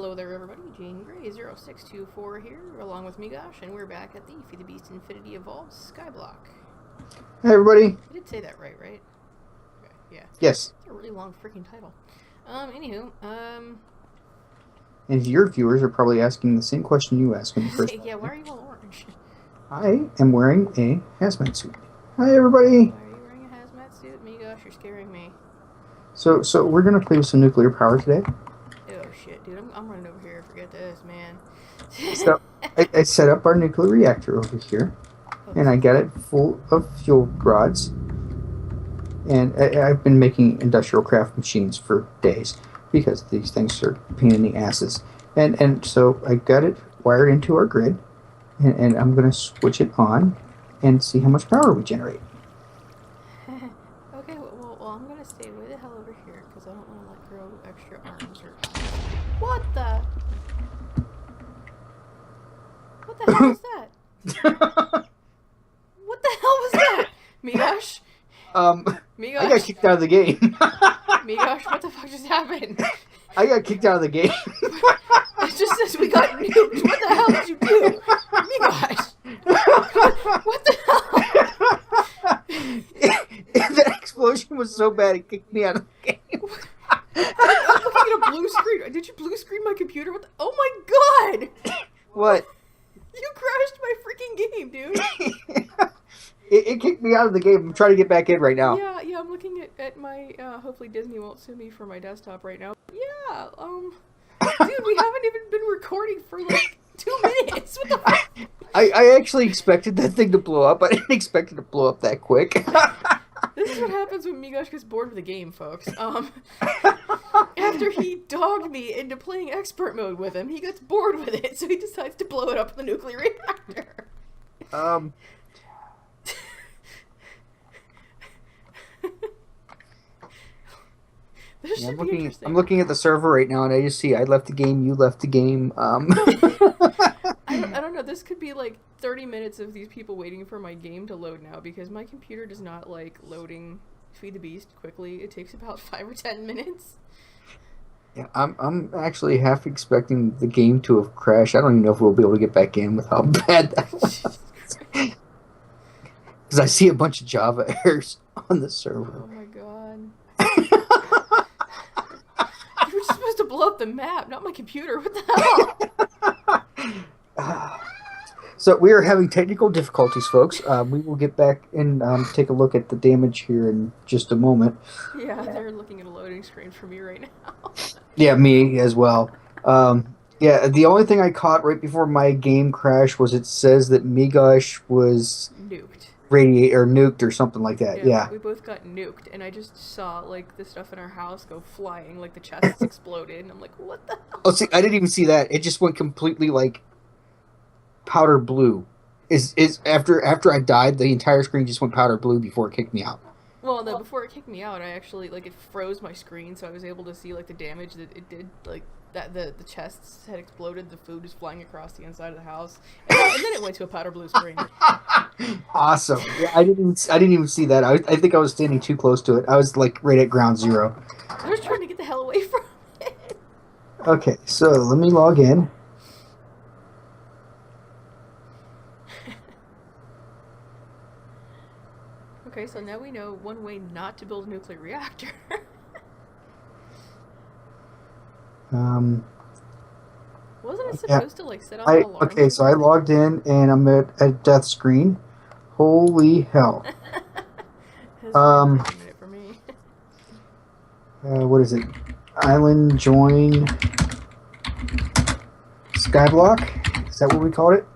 Hello there, everybody. Jane Gray 0624 here, along with Migosh, and we're back at the Feed the Beast Infinity Evolved Skyblock. Hey, everybody. I did say that right? Okay, yeah. Yes. It's a really long freaking title. And your viewers are probably asking the same question you asked in the first yeah, why are you all orange? I am wearing a hazmat suit. Hi, everybody. Why are you wearing a hazmat suit? Migosh, you're scaring me. So we're going to play with some nuclear power today. Oh, shit, dude. I'm running over here. Forget this, man. So I set up our nuclear reactor over here, and I got it full of fuel rods. And I've been making industrial craft machines for days because these things are a pain in the asses. And so I got it wired into our grid, and I'm going to switch it on and see how much power we generate. Okay, well, I'm going to stay way the hell over here because I don't want to, like, grow extra arms or... What the hell was that? What the hell was that? Migosh? Migosh? I got kicked out of the game. Migosh, what the fuck just happened? I got kicked out of the game. It just says we got nuked. What the hell did you do? Migosh! What the hell? That explosion was so bad it kicked me out of the game. I'm looking at a blue screen. Did you blue screen my computer? What the... Oh my god! What? You crashed my freaking game, dude. It kicked me out of the game. I'm trying to get back in right now. Yeah, I'm looking at my, hopefully Disney won't sue me for my desktop right now. Yeah, dude, we haven't even been recording for like 2 minutes. What the fuck? I actually expected that thing to blow up. I didn't expect it to blow up that quick. This is what happens when Migosh gets bored with the game, folks. After he dogged me into playing expert mode with him, he gets bored with it, so he decides to blow it up in the nuclear reactor. Yeah, I'm looking at the server right now, and I just see I left the game, you left the game. I don't know. This could be like 30 minutes of these people waiting for my game to load now because my computer does not like loading Feed the Beast quickly. It takes about 5 or 10 minutes. Yeah, I'm actually half expecting the game to have crashed. I don't even know if we'll be able to get back in with how bad that was. Because I see a bunch of Java errors on the server. Oh my god. You were just supposed to blow up the map, not my computer. What the hell? So we are having technical difficulties, folks. We will get back and take a look at the damage here in just a moment. Yeah, they're looking at a loading screen for me right now. Yeah, me as well. Yeah, the only thing I caught right before my game crashed was it says that Migosh was nuked. Nuked or something like that. Yeah. We both got nuked, and I just saw like the stuff in our house go flying, like the chests exploded, and I'm like, what the hell? Oh, see, I didn't even see that. It just went completely like powder blue. Is after I died, the entire screen just went powder blue before it kicked me out. Well, no, before it kicked me out, I actually like it froze my screen, so I was able to see like the damage that it did, like that the chests had exploded, the food was flying across the inside of the house, and then it went to a powder blue screen. Awesome. Yeah, I didn't even see that. I think I was standing too close to it. I was like right at ground zero. I was trying to get the hell away from it. Okay, so let me log in. Okay, so now we know one way not to build a nuclear reactor. Wasn't it supposed to like set off an alarm? Okay, so I logged in and I'm at a death screen. Holy hell. For me. What is it? Island join Skyblock? Is that what we called it?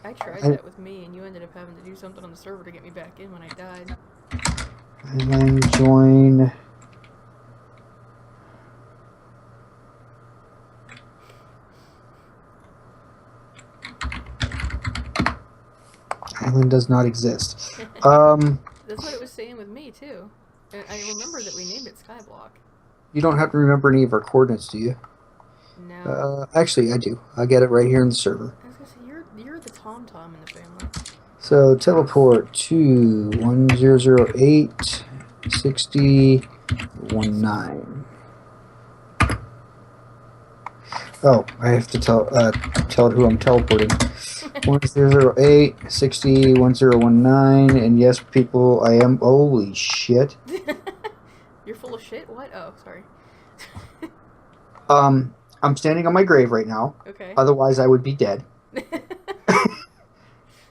I tried that with me, and you ended up having to do something on the server to get me back in when I died. Island join. Island does not exist. That's what it was saying with me, too. I remember that we named it Skyblock. You don't have to remember any of our coordinates, do you? No. Actually, I do. I get it right here in the server. I was going to say, you're the Tom-Tom in the family. So, teleport to 1008 60 19. Oh, I have to tell it who I'm teleporting. 1008 60 1019, and yes, people, I am. Holy shit! You're full of shit. What? Oh, sorry. I'm standing on my grave right now. Okay. Otherwise, I would be dead.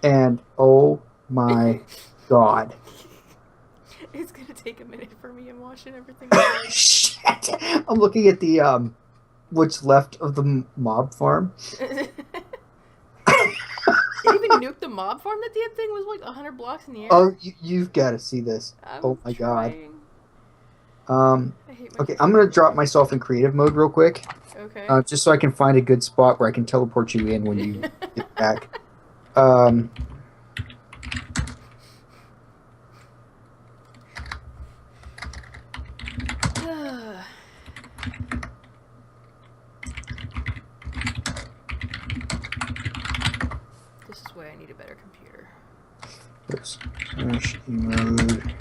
And oh my god! It's gonna take a minute for me. I'm watching everything. Shit! I'm looking at the what's left of the mob farm. It even nuked the mob farm. That damn thing was like 100 blocks in the air. Oh, you've got to see this. Oh my trying. god. I hate my Okay, I'm gonna drop myself in creative mode real quick. Okay. Just so I can find a good spot where I can teleport you in when you get back. Um. This is why I need a better computer. Oops. Mode.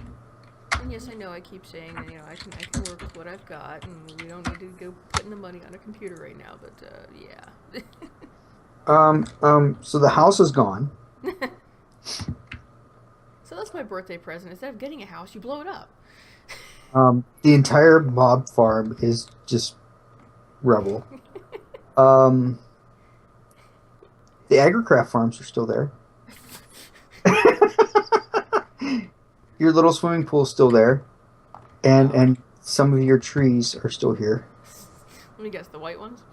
And yes, I know I keep saying that, I can work with what I've got, and we don't need to go putting the money on a computer right now, but, yeah. So the house is gone. So that's my birthday present. Instead of getting a house, you blow it up. The entire mob farm is just rubble. The agricraft farms are still there. Your little swimming pool is still there, and some of your trees are still here. Let me guess, the white ones?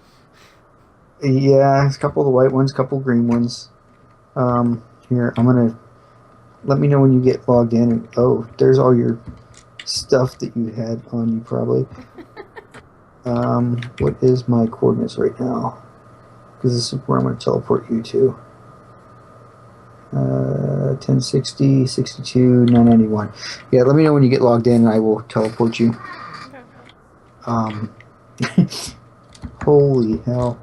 Yeah, a couple of the white ones, a couple of green ones. Here, I'm gonna let me know when you get logged in. And, oh, there's all your stuff that you had on you probably. What is my coordinates right now? Because this is where I'm going to teleport you to. 1060, 62, 991. Yeah, let me know when you get logged in and I will teleport you. Okay. Holy hell.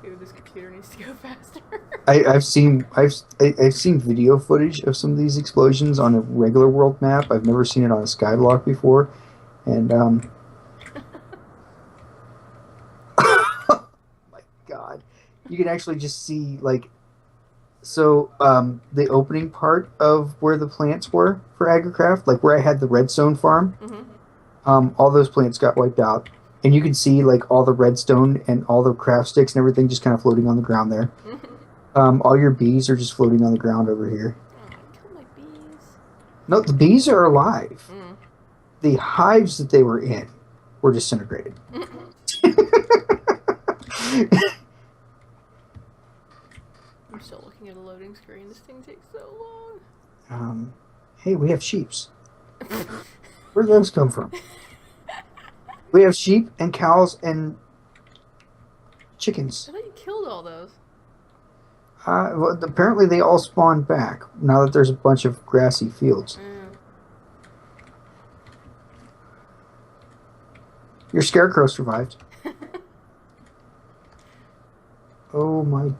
Dude, this computer needs to go faster. I've seen video footage of some of these explosions on a regular world map. I've never seen it on a Skyblock before. And my god. You can actually just see the opening part of where the plants were for agricraft, like where I had the redstone farm. Mm-hmm. All those plants got wiped out, and you can see like all the redstone and all the craft sticks and everything just kind of floating on the ground there. Mm-hmm. All your bees are just floating on the ground over here. Oh, kill my bees. No, the bees are alive. Mm. The hives that they were in were disintegrated. I'm still looking at a loading screen. This thing takes so long. Hey, we have sheeps. Where do those come from? We have sheep and cows and chickens. I thought you killed all those. Well, apparently they all spawned back now that there's a bunch of grassy fields. Your scarecrow survived. Oh my. You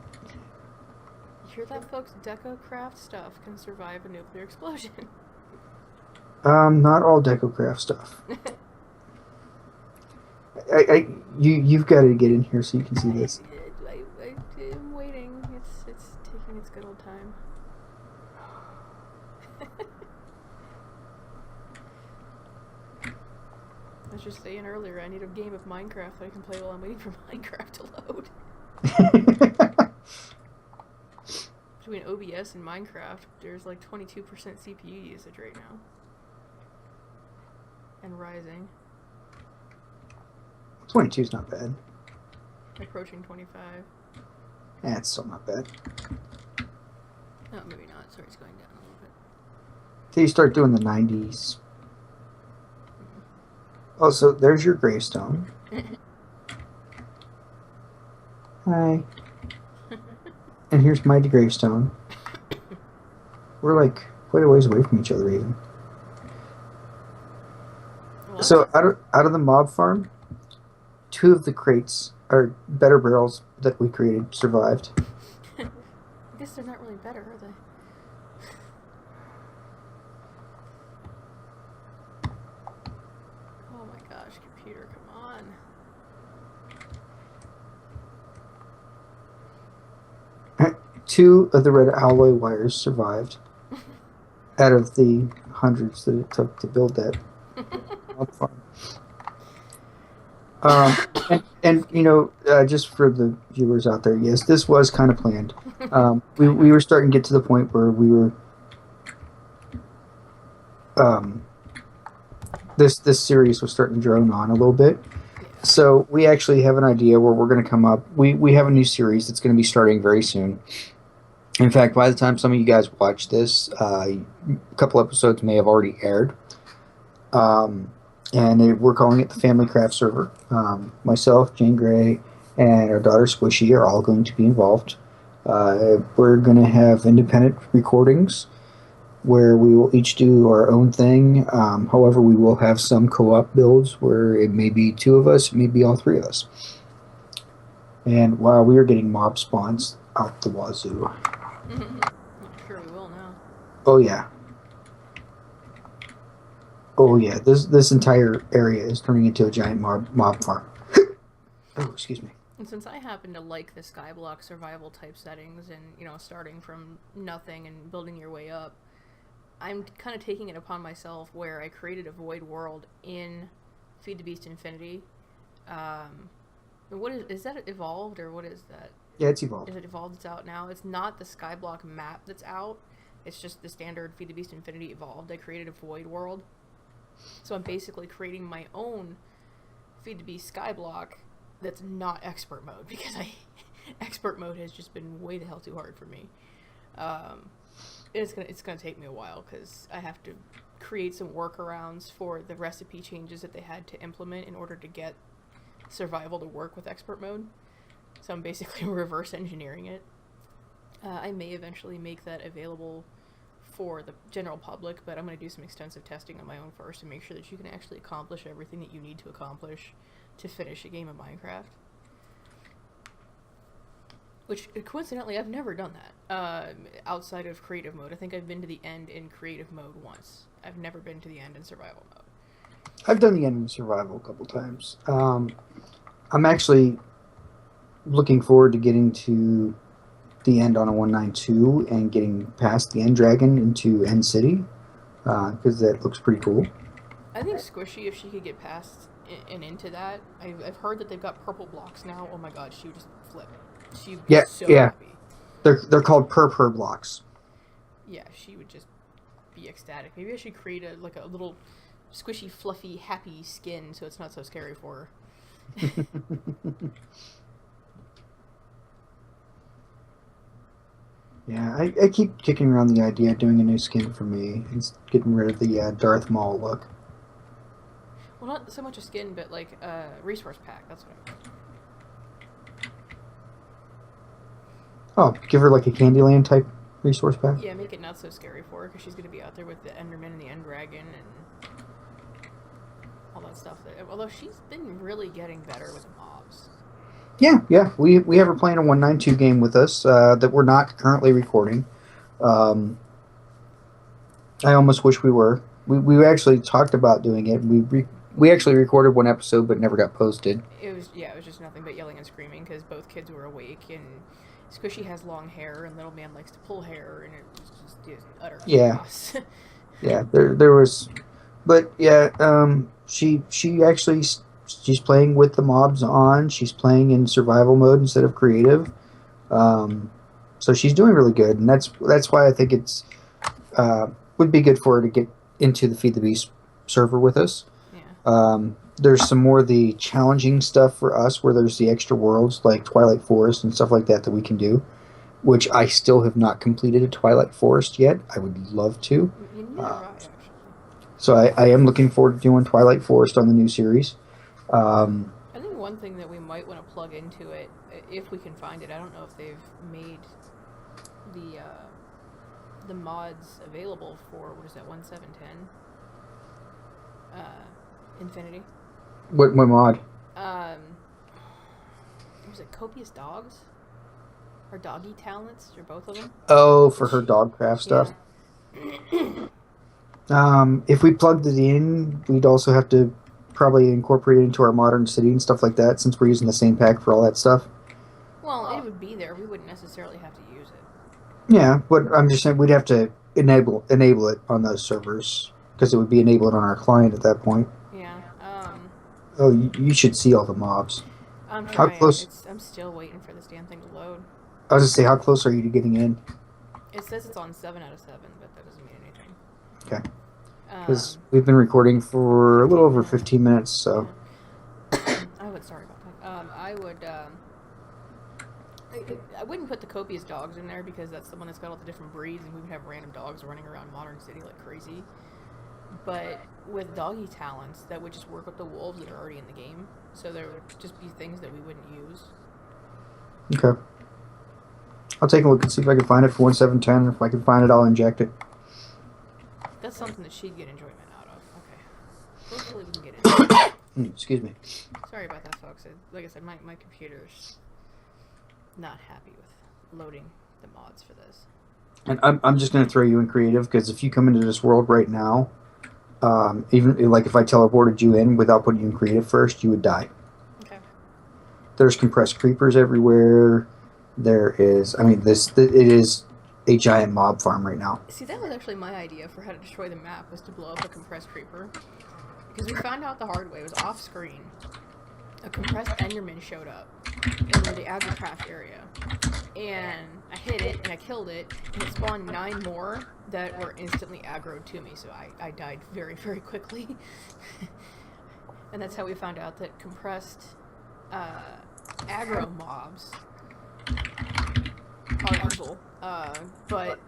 hear that, folks? DecoCraft stuff can survive a nuclear explosion. Not all DecoCraft stuff. You've got to get in here so you can see this. I'm waiting. It's taking its good old time. I was just saying earlier, I need a game of Minecraft that I can play while I'm waiting for Minecraft to load. Between OBS and Minecraft, there's like 22% CPU usage right now. And rising. 22 is not bad. Approaching 25. It's still not bad. No, maybe not. Sorry, it's going down a little bit. Till you start doing the 90s. Oh, so there's your gravestone. Hi. And here's my gravestone. We're like quite a ways away from each other even. What? So out of the mob farm, 2 of the crates or better barrels that we created survived. I guess they're not really better, are they? Oh my gosh, computer, come on. 2 of the red alloy wires survived out of the hundreds that it took to build that farm. And you know, just for the viewers out there, yes, this was kind of planned. We were starting to get to the point where we were this series was starting to drone on a little bit. So we actually have an idea where we're going to come up. We have a new series that's going to be starting very soon. In fact, by the time some of you guys watch this, a couple episodes may have already aired. We're calling it the Family Craft Server. Myself, Jane Grey, and our daughter Squishy are all going to be involved. We're going to have independent recordings where we will each do our own thing. However, we will have some co-op builds where it may be 2 of us, it may be all 3 of us. And while we are getting mob spawns out the wazoo. I'm sure we will now. Oh yeah. Oh yeah. This entire area is turning into a giant mob farm. Oh, excuse me. And since I happen to like the Skyblock survival type settings and, you know, starting from nothing and building your way up, I'm kind of taking it upon myself where I created a void world in Feed the Beast Infinity. What is that evolved or what is that? Yeah, it's evolved. Is it evolved? It's out now. It's not the Skyblock map that's out. It's just the standard Feed the Beast Infinity evolved. I created a void world. So I'm basically creating my own Feed the Beast Skyblock that's not expert mode because expert mode has just been way the hell too hard for me. It's gonna take me a while because I have to create some workarounds for the recipe changes that they had to implement in order to get survival to work with expert mode. So I'm basically reverse engineering it. I may eventually make that available for the general public, but I'm going to do some extensive testing on my own first to make sure that you can actually accomplish everything that you need to accomplish to finish a game of Minecraft. Which, coincidentally, I've never done that outside of creative mode. I think I've been to the end in creative mode once. I've never been to the end in survival mode. I've done the end in survival a couple times. I'm actually looking forward to getting to the end on a 192 and getting past the end dragon into end city because that looks pretty cool. I think Squishy, if she could get past and into that, I've heard that they've got purple blocks now. Oh my god, she would just flip. She would be so happy. They're called purr blocks. Yeah, she would just be ecstatic. Maybe I should create a little squishy, fluffy, happy skin so it's not so scary for her. Yeah, I keep kicking around the idea of doing a new skin for me and getting rid of the Darth Maul look. Well, not so much a skin, but like a resource pack. That's what I mean. Oh, give her like a Candyland type resource pack? Yeah, make it not so scary for her because she's going to be out there with the Enderman and the End Dragon and all that stuff. Although she's been really getting better with the mobs. Yeah. We have her playing a 192 game with us that we're not currently recording. I almost wish we were. We actually talked about doing it. We actually recorded one episode but never got posted. It was just nothing but yelling and screaming because both kids were awake and Squishy has long hair and Little Man likes to pull hair and it was just utter chaos. Yeah, there was, but yeah, she actually. She's playing with the mobs on. She's playing in survival mode instead of creative. So she's doing really good, and that's why I think it's would be good for her to get into the Feed the Beast server with us. Yeah. There's some more of the challenging stuff for us where there's the extra worlds like Twilight Forest and stuff like that we can do, which I still have not completed a Twilight Forest yet. I would love to. Right, so I am looking forward to doing Twilight Forest on the new series. I think one thing that we might want to plug into it, if we can find it, I don't know if they've made the mods available for, what is that, 1710? Infinity. What mod? Was it Copious Dogs? Or Doggy Talents? Or both of them? Oh, for her dogcraft stuff. Yeah. If we plugged it in, we'd also have to probably incorporate it into our modern city and stuff like that, since we're using the same pack for all that stuff. Well, it would be there. We wouldn't necessarily have to use it. Yeah, but I'm just saying we'd have to enable it on those servers because it would be enabled on our client at that point. Yeah. Oh, you should see all the mobs. I'm How trying. close? I'm still waiting for this damn thing to load. I was gonna say, how close are you to getting in? It says it's on 7 out of 7, but that doesn't mean anything. Okay. Because we've been recording for a little over 15 minutes, so. Sorry about that. I wouldn't put the copious dogs in there because that's the one that's got all the different breeds, and we would have random dogs running around Modern City like crazy. But with doggy talents, that would just work with the wolves that are already in the game. So there would just be things that we wouldn't use. Okay. I'll take a look and see if I can find it for 1710. If I can find it, I'll inject it. That's something that she'd get enjoyment out of. Okay. Hopefully we can get it. Excuse me. Sorry about that, folks. Like I said, my computer's not happy with loading the mods for this. And I'm just going to throw you in creative, because if you come into this world right now, even like if I teleported you in without putting you in creative first, you would die. Okay. There's compressed creepers everywhere. There is, it is a giant mob farm right now. See, that was actually my idea for how to destroy the map, was to blow up a compressed creeper. Because we found out the hard way. It was off screen. A compressed Enderman showed up in the agrocraft area. And I hit it, and I killed it, and it spawned 9 more that were instantly aggroed to me, so I died very, very quickly. And that's how we found out that compressed aggro mobs are evil. But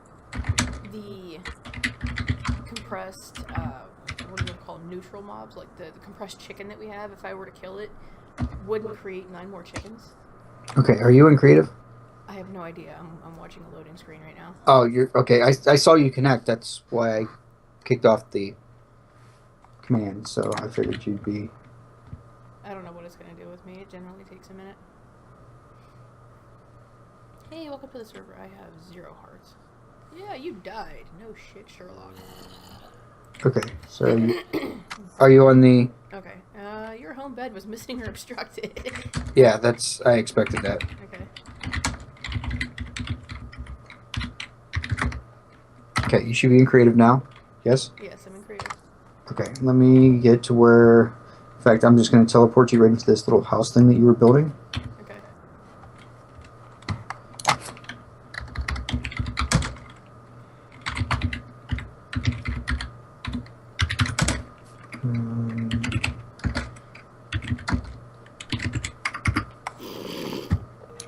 the compressed, what are they called, neutral mobs, like the compressed chicken that we have, if I were to kill it, wouldn't create 9 more chickens. Okay, are you in creative? I have no idea. I'm watching a loading screen right now. Oh, you're okay. I saw you connect. That's why I kicked off the command. So I figured you'd be. I don't know what it's gonna do with me. It generally takes a minute. Hey, welcome to the server. I have 0 hearts. Yeah, you died. No shit, Sherlock. Okay, so are you on the? Okay. Your home bed was missing or obstructed. Yeah, I expected that. Okay. Okay, you should be in creative now. Yes? Yes, I'm in creative. Okay, let me get to where... In fact, I'm just going to teleport you right into this little house thing that you were building. Okay.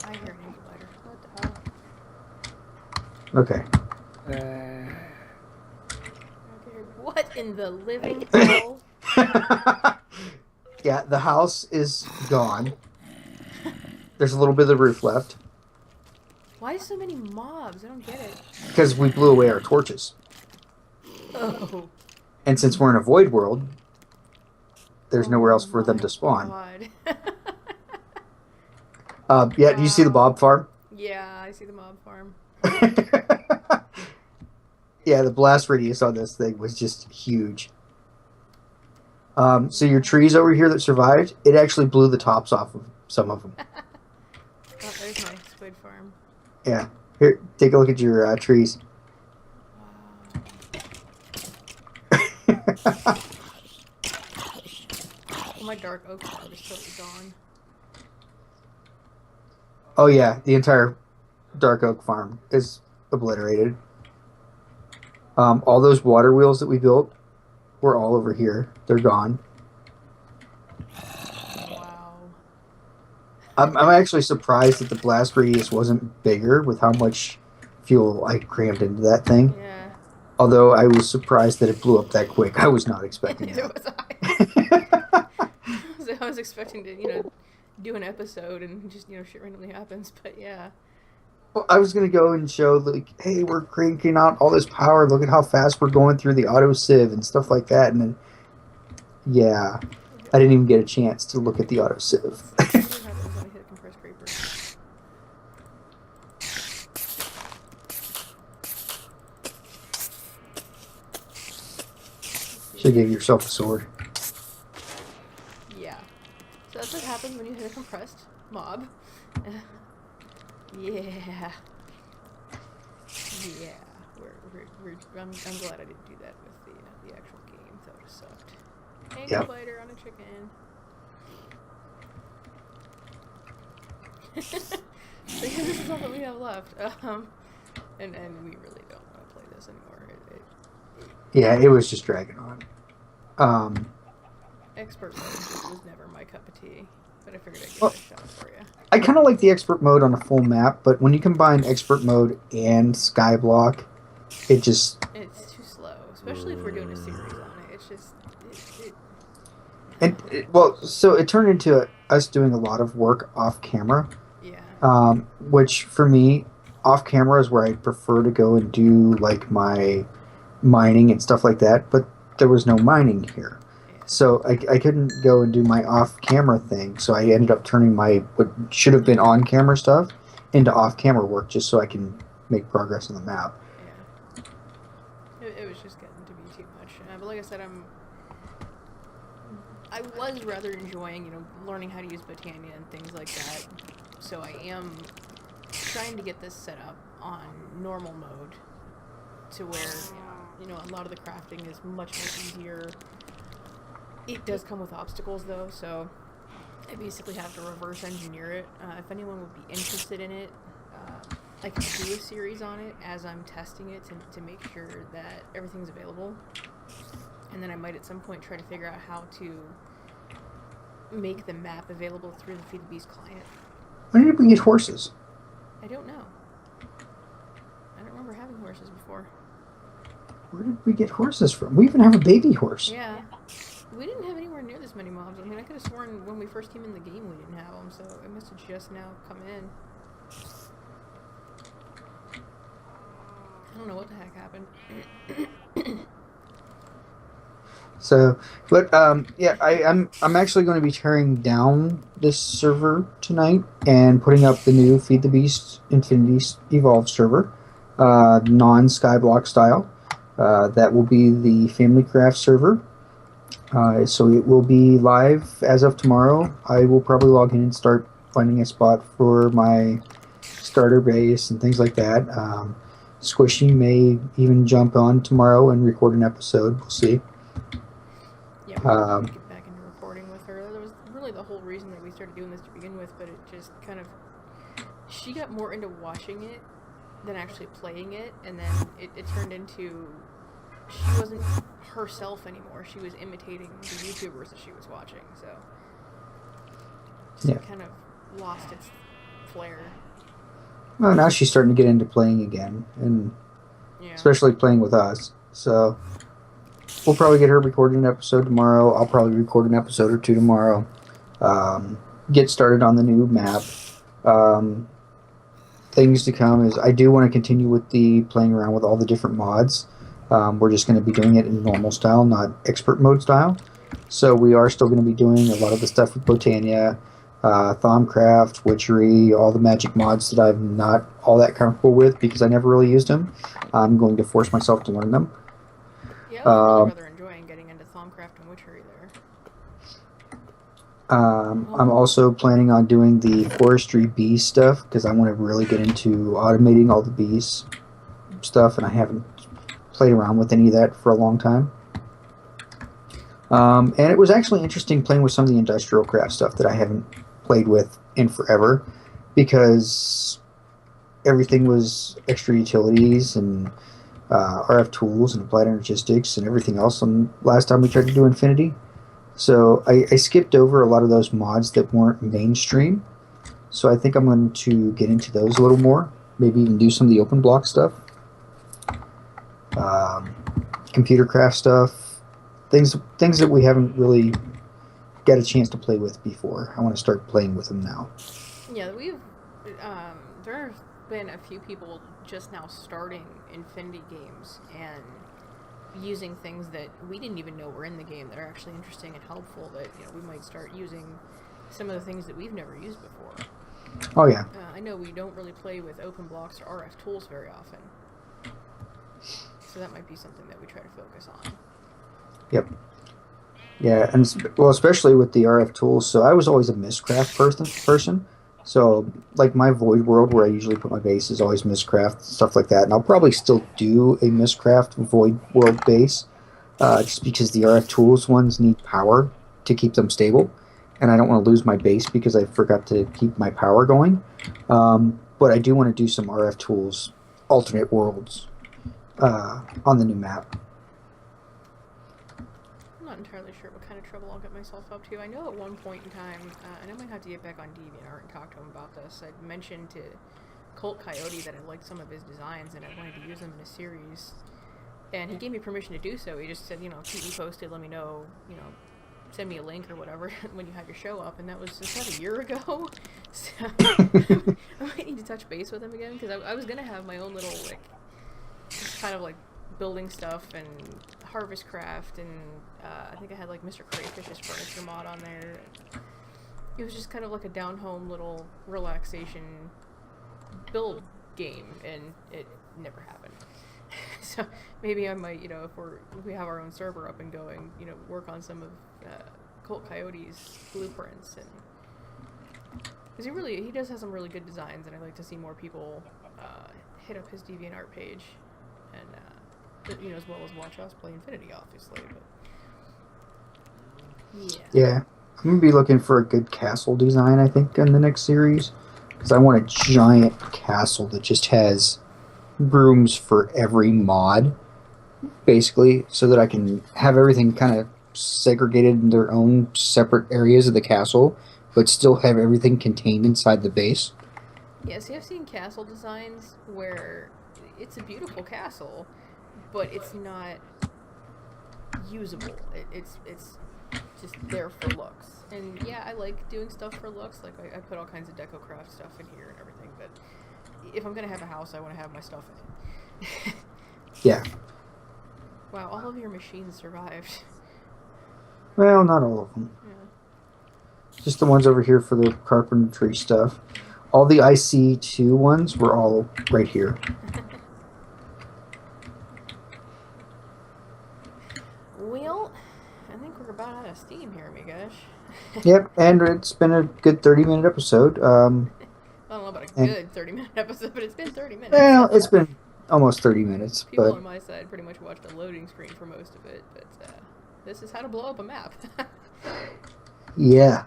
I hear an incubator. What the hell? Okay. What in the living hell? Yeah, the house is gone. There's a little bit of the roof left. Why so many mobs? I don't get it. Because we blew away our torches. Oh. And since we're in a void world, there's nowhere else for them to spawn. Yeah, do you see the mob farm? Yeah, I see the mob farm. Yeah, the blast radius on this thing was just huge. So your trees over here that survived, it actually blew the tops off of some of them. Oh, there's my squid farm. Yeah. Here, take a look at your trees. Wow. Oh, my dark oak farm is totally gone. Oh yeah, the entire dark oak farm is obliterated. All those water wheels that we built were all over here. They're gone. Wow. I'm actually surprised that the blast radius wasn't bigger with how much fuel I crammed into that thing. Yeah. Although I was surprised that it blew up that quick. I was not expecting Neither that. was I. So I was expecting to, do an episode and just, shit randomly happens. But yeah. Well, I was going to go and show, like, hey, we're cranking out all this power. Look at how fast we're going through the auto sieve and stuff like that. And then, yeah, I didn't even get a chance to look at the auto sieve. Should give yourself a sword. happens when you hit a compressed mob. Yeah. Yeah. I'm glad I didn't do that with the actual game. That would have sucked. Ankle biter on a chicken. So yeah, this is all that we have left. And we really don't want to play this anymore. Yeah, it was just dragging on. Expert mode was never my cup of tea, but I figured I'd give it a shot for you. I kind of like the expert mode on a full map, but when you combine expert mode and Skyblock, it's too slow, especially if we're doing a series on it. It's just so it turned into us doing a lot of work off camera. Yeah. Which for me, off camera is where I prefer to go and do like my mining and stuff like that. But there was no mining here, so I couldn't go and do my off camera thing. So I ended up turning my what should have been on camera stuff into off camera work just so I can make progress on the map. Yeah. It was just getting to be too much. But like I said, I was rather enjoying, learning how to use Botania and things like that. So I am trying to get this set up on normal mode to where, a lot of the crafting is much more easier. It does come with obstacles though, so I basically have to reverse engineer it. If anyone would be interested in it, I can do a series on it as I'm testing it to make sure that everything's available. And then I might at some point try to figure out how to make the map available through the Feed the Beast client. When did we get horses? I don't know. I don't remember having horses before. Where did we get horses from? We even have a baby horse. Yeah. We didn't have anywhere near this many mobs. I mean, I could have sworn when we first came in the game we didn't have them, so it must have just now come in. I don't know what the heck happened. So, but I'm actually going to be tearing down this server tonight and putting up the new Feed the Beast Infinity Evolved server, non-Skyblock style. That will be the Family Craft server. So it will be live as of tomorrow. I will probably log in and start finding a spot for my starter base and things like that. Squishy may even jump on tomorrow and record an episode. We'll see. Yeah, we get back into recording with her. That was really the whole reason that we started doing this to begin with, but it just kind of... She got more into watching it than actually playing it, and then it turned into... She wasn't herself anymore. She was imitating the YouTubers that she was watching, so... It kind of lost its flair. Well, now she's starting to get into playing again, and especially playing with us. So we'll probably get her recording an episode tomorrow. I'll probably record an episode or two tomorrow. Get started on the new map. Things to come is I do want to continue with the playing around with all the different mods. We're just going to be doing it in normal style, not expert mode style. So we are still going to be doing a lot of the stuff with Botania, Thaumcraft, Witchery, all the magic mods that I'm not all that comfortable with because I never really used them. I'm going to force myself to learn them. Yeah, I was really rather enjoying getting into Thaumcraft and Witchery there. I'm also planning on doing the forestry bee stuff because I want to really get into automating all the bees stuff, and I haven't played around with any of that for a long time. And it was actually interesting playing with some of the industrial craft stuff that I haven't played with in forever because everything was extra utilities and RF tools and applied energistics and everything else last time we tried to do Infinity. So I skipped over a lot of those mods that weren't mainstream. So I think I'm going to get into those a little more. Maybe even do some of the open block stuff. Computer craft stuff. Things that we haven't really got a chance to play with before. I want to start playing with them now. Yeah, there have been a few people just now starting Infinity games and using things that we didn't even know were in the game that are actually interesting and helpful that we might start using some of the things that we've never used before. Oh yeah. I know we don't really play with open blocks or RF tools very often. So that might be something that we try to focus on. Yep. Yeah, and well, especially with the RF tools. So I was always a Mistcraft person. So like my Void World, where I usually put my base, is always Mistcraft stuff like that. And I'll probably still do a Mistcraft Void World base, just because the RF tools ones need power to keep them stable, and I don't want to lose my base because I forgot to keep my power going. But I do want to do some RF tools alternate worlds on the new map. I'm not entirely sure what kind of trouble I'll get myself up to. I know at one point in time, and I might have to get back on DeviantArt and talk to him about this, I'd mentioned to Colt Coyote that I liked some of his designs and I wanted to use them in a series. And he gave me permission to do so. He just said, keep me posted, let me know, send me a link or whatever when you have your show up. And that was just about a year ago. So I might need to touch base with him again, because I was going to have my own little, just kind of building stuff and harvest craft, and I think I had Mr. Crayfish's furniture mod on there. It was just kind of like a down home little relaxation build game, and it never happened. So maybe I might, if we have our own server up and going, work on some of Colt Coyote's blueprints, and because he does have some really good designs, and I'd like to see more people hit up his DeviantArt page, and as well as watch us play Infinity, obviously. But yeah, I'm gonna be looking for a good castle design, I think, in the next series, because I want a giant castle that just has rooms for every mod, basically, so that I can have everything kind of segregated in their own separate areas of the castle, but still have everything contained inside the base. Yeah, see, I've seen castle designs where it's a beautiful castle, but it's not usable. It's just there for looks. And yeah, I like doing stuff for looks. I put all kinds of DecoCraft stuff in here and everything, but if I'm gonna have a house, I want to have my stuff in it. Yeah. Wow, all of your machines survived. Well, not all of them. Yeah. Just the ones over here for the carpentry stuff. All the IC2 ones were all right here. Well, I think we're about out of steam here, my gosh. Yep, and it's been a good 30-minute episode. I don't know about a good 30-minute episode, but it's been 30 minutes. Well, it's been almost 30 minutes. People but on my side pretty much watched a loading screen for most of it, but this is how to blow up a map. yeah.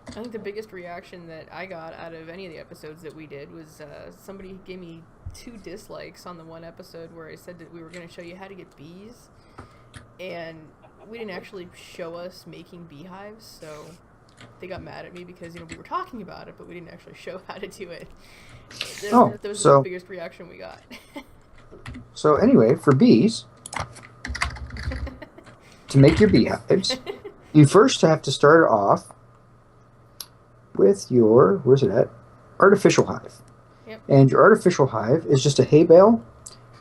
I think the biggest reaction that I got out of any of the episodes that we did was somebody gave me 2 dislikes on the one episode where I said that we were going to show you how to get bees, and we didn't actually show us making beehives, so they got mad at me because we were talking about it, but we didn't actually show how to do it. That was the biggest reaction we got. So anyway, for bees, to make your beehives, you first have to start off with your, where's it at? Artificial hive. Yep. And your artificial hive is just a hay bale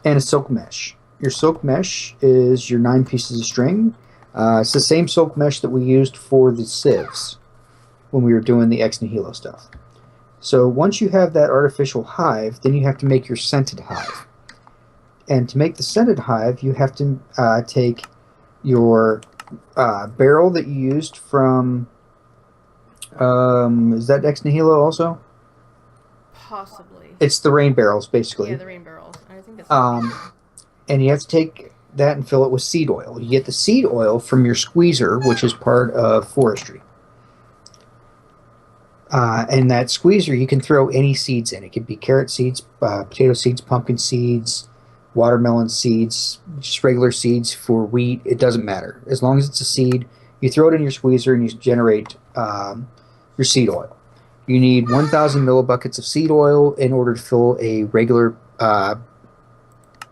and a silk mesh. Your silk mesh is your 9 pieces of string. It's the same silk mesh that we used for the sieves when we were doing the ex nihilo stuff. So once you have that artificial hive, then you have to make your scented hive. And to make the scented hive, you have to take your barrel that you used from... is that ex nihilo also? Possibly. It's the rain barrels, basically. Yeah, the rain barrels. I think that's and you have to take that and fill it with seed oil. You get the seed oil from your squeezer, which is part of forestry. And that squeezer, you can throw any seeds in. It could be carrot seeds, potato seeds, pumpkin seeds, watermelon seeds, just regular seeds for wheat. It doesn't matter. As long as it's a seed, you throw it in your squeezer and you generate your seed oil. You need 1,000 millibuckets of seed oil in order to fill a regular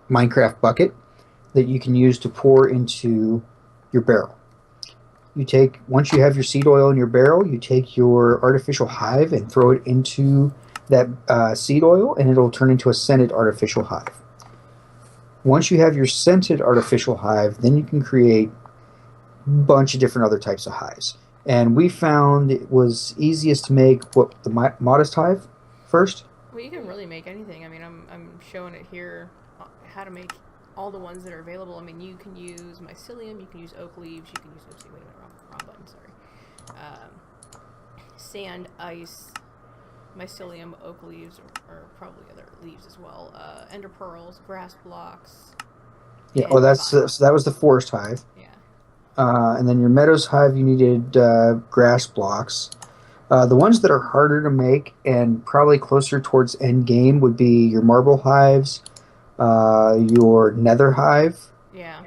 Minecraft bucket that you can use to pour into your barrel. Once you have your seed oil in your barrel, you take your artificial hive and throw it into that seed oil, and it'll turn into a scented artificial hive. Once you have your scented artificial hive, then you can create a bunch of different other types of hives. And we found it was easiest to make the modest hive first. Well, you can really make anything. I mean, I'm showing it here how to make all the ones that are available. I mean, you can use mycelium, you can use oak leaves, you can use, oopsie, wait a minute, wrong button, sorry. Sand, ice, mycelium, oak leaves, or probably other leaves as well. Ender pearls, grass blocks. Yeah. Oh, so that was the forest hive. Yeah. And then your meadows hive, you needed grass blocks. The ones that are harder to make and probably closer towards end game would be your marble hives, your nether hive. Yeah.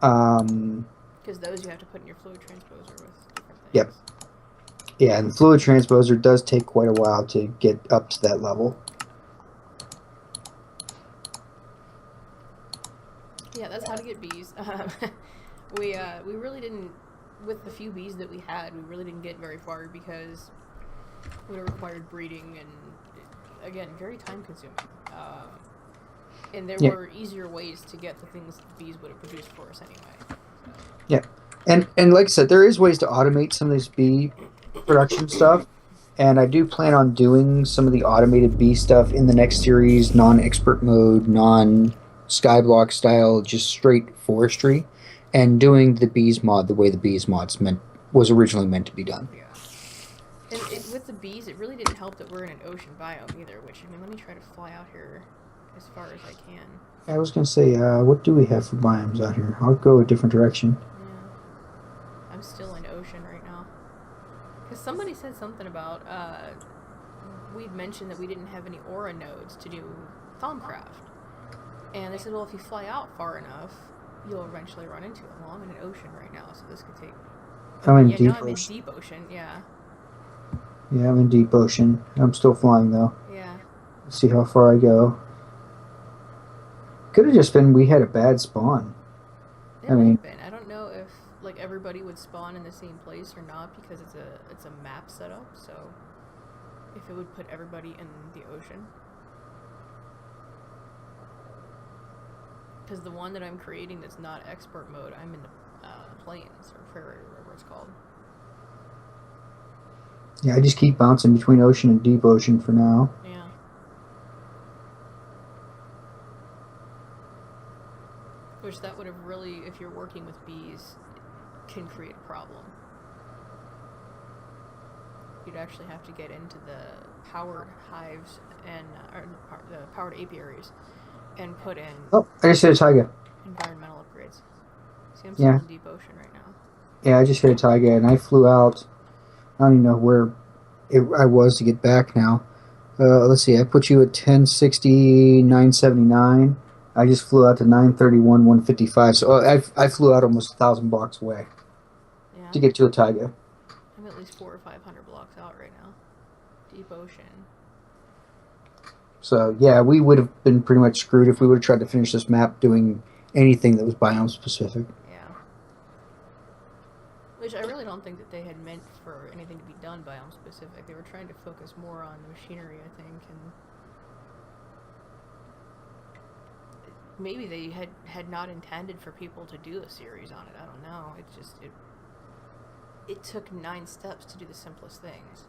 Because those you have to put in your fluid transposer with different things. Yep. Yeah, and the fluid transposer does take quite a while to get up to that level. Yeah, that's how to get bees. We really didn't, with the few bees that we had, we really didn't get very far because it would have required breeding and, again, very time consuming. And there were easier ways to get the things that the bees would have produced for us anyway. So. Yeah, and like I said, there is ways to automate some of this bee production stuff, and I do plan on doing some of the automated bee stuff in the next series, non-expert mode, non-Skyblock style, just straight forestry, and doing the bees mod the way the bees mods was originally meant to be done. Yeah. And with the bees, it really didn't help that we're in an ocean biome either, which, I mean, let me try to fly out here as far as I can. I was going to say, what do we have for biomes out here? I'll go a different direction. Yeah. I'm still in ocean right now. Because somebody said something about, we'd mentioned that we didn't have any aura nodes to do Thaumcraft. And they said, well, if you fly out far enough, you'll eventually run into it. Well, I'm in an ocean right now, so this could take... I'm in deep ocean. I'm in deep ocean, yeah. Yeah, I'm in deep ocean. I'm still flying, though. Yeah. Let's see how far I go. Could have just been we had a bad spawn. It might have been. I don't know if like everybody would spawn in the same place or not because it's a map setup. So if it would put everybody in the ocean, because the one that I'm creating that's not expert mode, I'm in the plains or prairie or whatever it's called. Yeah, I just keep bouncing between ocean and deep ocean for now. Yeah. Which that would have really, if you're working with bees, can create a problem. You'd actually have to get into the powered hives and the powered apiaries and put in. Oh, I just hit a taiga. Environmental upgrades. See, I'm still in deep ocean right now. Yeah, I just hit a taiga and I flew out. I don't even know where I was to get back now. Let's see, I put you at 1060, 979. I just flew out to 931, 155. So I flew out almost 1,000 blocks away to get to a taiga. I'm at least 400 or 500 blocks out right now. Deep ocean. So yeah, we would have been pretty much screwed if we would have tried to finish this map doing anything that was biome specific. Yeah. Which I really don't think that they had meant for anything to be done biome specific. They were trying to focus more on the machinery, I think, and maybe they had not intended for people to do a series on it. I don't know. It's just it took 9 steps to do the simplest things.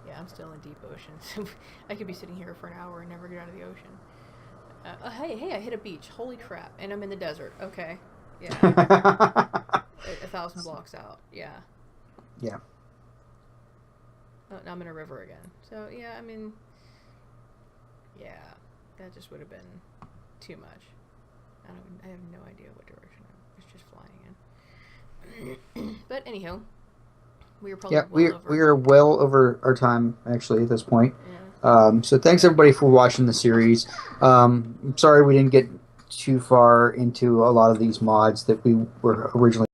Yeah, I'm still in deep ocean. So I could be sitting here for an hour and never get out of the ocean. Hey, I hit a beach. Holy crap. And I'm in the desert. Okay. Yeah. 1,000 blocks out. Yeah. Yeah. Oh, now I'm in a river again. So, yeah, I mean, yeah, that just would have been too much. I have no idea what direction I was just flying in. But anyhow, we were probably we are well over our time actually at this point. Yeah. So thanks everybody for watching the series. I'm sorry we didn't get too far into a lot of these mods that we were originally